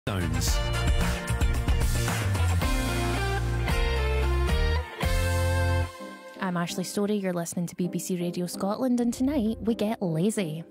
Stones. I'm Ashley Storrie, you're listening to BBC Radio Scotland, and tonight we get lazy.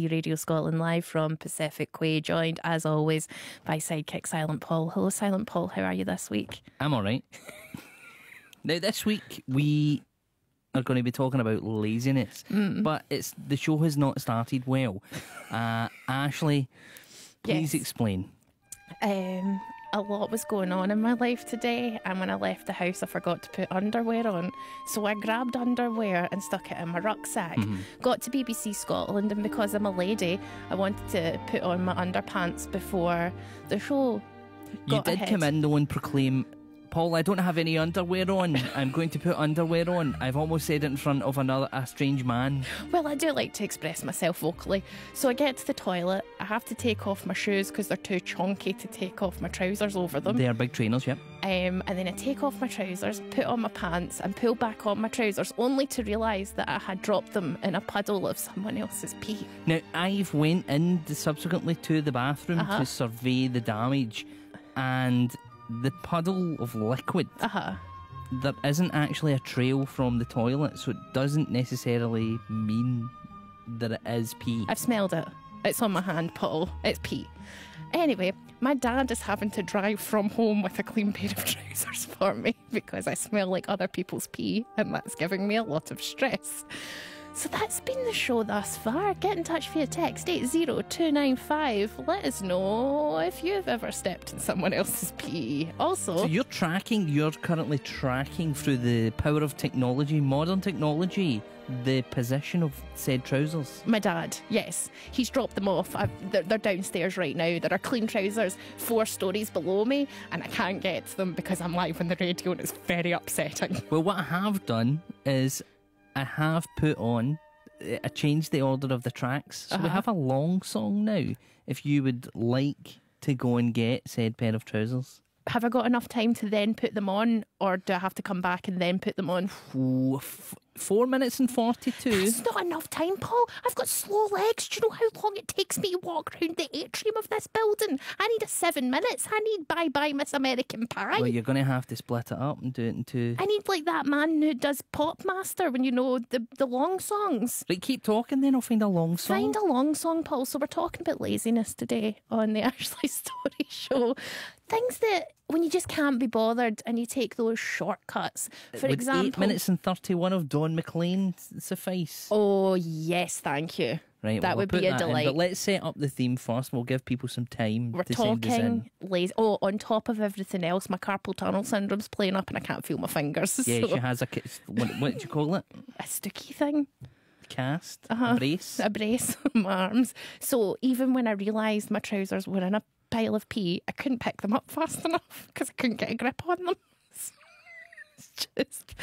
Radio Scotland live from Pacific Quay, joined as always by sidekick Silent Paul. Hello Silent Paul, how are you this week? I'm alright. Now this week we are going to be talking about laziness, but the show has not started well. Ashley, please explain. A lot was going on in my life today, and when I left the house I forgot to put underwear on, so I grabbed underwear and stuck it in my rucksack. Got to BBC Scotland, and because I'm a lady I wanted to put on my underpants before the show got You did ahead. come in though and proclaim, Paul, I don't have any underwear on. I'm going to put underwear on. I've almost said it in front of a strange man. Well, I do like to express myself vocally. So I get to the toilet, I have to take off my shoes because they're too chunky to take off my trousers over them. They are big trainers, yep. And then I take off my trousers, put on my pants and pull back on my trousers, only to realise that I had dropped them in a puddle of someone else's pee. Now, I've went in subsequently to the bathroom to survey the damage, and the puddle of liquid, there isn't actually a trail from the toilet, so it doesn't necessarily mean that it is pee. I've smelled it. It's on my hand, Paul. It's pee. Anyway, my dad is having to drive from home with a clean pair of trousers for me because I smell like other people's pee, and that's giving me a lot of stress. So that's been the show thus far. Get in touch via text 80295. Let us know if you've ever stepped in someone else's pee. Also, So you're currently tracking through the power of technology, modern technology, the position of said trousers. my dad, yes, he's dropped them off. They're downstairs right now. There are clean trousers 4 stories below me, and I can't get to them because I'm live on the radio and it's very upsetting. Well, what I have done is I have I changed the order of the tracks. So we have a long song now. If you would like to go and get said pair of trousers. Have I got enough time to then put them on, or do I have to come back and then put them on? 4 minutes and 42. That's not enough time, Paul. I've got slow legs. Do you know how long it takes me to walk around the atrium of this building? I need 7 minutes. I need Bye Bye Miss American Pie. Well, you're going to have to split it up and do it into... I need like that man who does Pop Master when you know the long songs. Right, keep talking then, I'll find a long song. Find a long song, Paul. So we're talking about laziness today on the Ashley Storrie Show. Things that when you just can't be bothered and you take those shortcuts. For Would example, 8 minutes and 31 of Don McLean suffice? oh yes, thank you. Right, That well, would we'll be put a that in, delight. but let's set up the theme first. We'll give people some time We're to send us in. talking lazy. Oh, on top of everything else, my carpal tunnel syndrome's playing up and I can't feel my fingers. Yeah, so she has what do you call it? a sticky thing. Cast? A brace? A brace on my arms. So even when I realised my trousers were in a pile of pee, I couldn't pick them up fast enough because I couldn't get a grip on them. It's just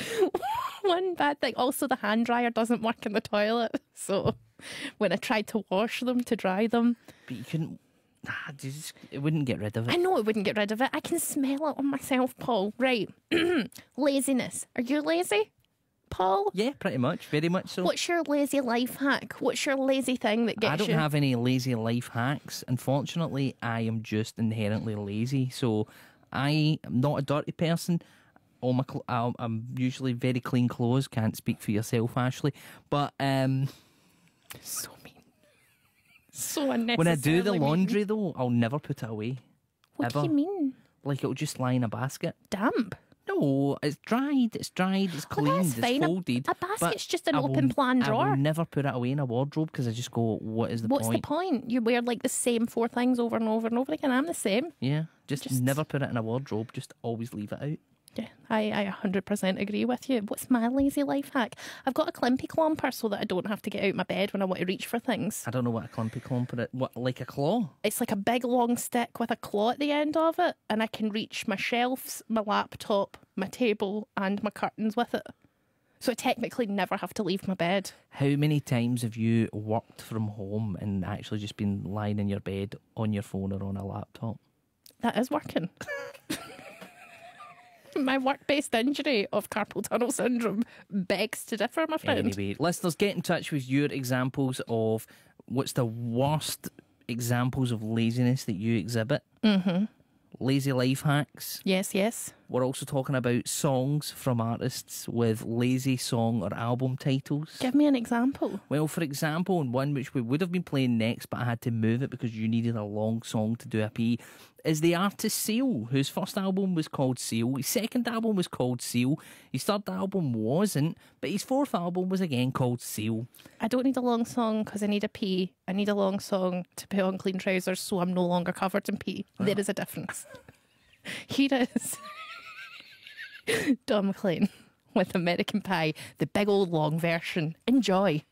one bad thing. Also, the hand dryer doesn't work in the toilet. So when I tried to wash them, to dry them, But you couldn't... it wouldn't get rid of it. I know it wouldn't get rid of it. I can smell it on myself, Paul. Right. Laziness. Are you lazy, Paul? Yeah, pretty much. Very much so. What's your lazy life hack? What's your lazy thing that gets I don't you? have any lazy life hacks. Unfortunately, I am just inherently lazy. So I am not a dirty person. All my I'm usually very clean clothes. Can't speak for yourself, Ashley. But So mean. So unnecessary. when I do the laundry, though, I'll never put it away. What ever. do you mean? Like, it'll just lie in a basket. Damp? No, it's dried, it's cleaned, that's fine. it's folded. A basket's but just an I will- open plan I drawer. will never put it away in a wardrobe because I just go, what is the What's point? the point? You wear like the same 4 things over and over and over again. I'm the same. Yeah, just never put it in a wardrobe, just always leave it out. Yeah, I 100% agree with you. What's my lazy life hack? I've got a climpy clomper so that I don't have to get out my bed when I want to reach for things. I don't know what a clumpy clumper is. What, like a claw? It's like a big long stick with a claw at the end of it, and I can reach my shelves, my laptop, my table, and my curtains with it. So I technically never have to leave my bed. How many times have you worked from home and actually just been lying in your bed on your phone or on a laptop? That is working. My work-based injury of carpal tunnel syndrome begs to differ, my friend. Anyway, listeners, get in touch with your examples of what's the worst examples of laziness that you exhibit. Mm-hmm. Lazy life hacks. Yes, yes. We're also talking about songs from artists with lazy song or album titles. Give me an example. Well, for example, and one which we would have been playing next, but I had to move it because you needed a long song to do a P, is the artist Seal, whose first album was called Seal. His second album was called Seal. His third album wasn't, but his fourth album was again called Seal. I don't need a long song because I need a pee. I need a long song to put on clean trousers so I'm no longer covered in pee. There is a difference. Here is Don McLean with American Pie, the big old long version. Enjoy.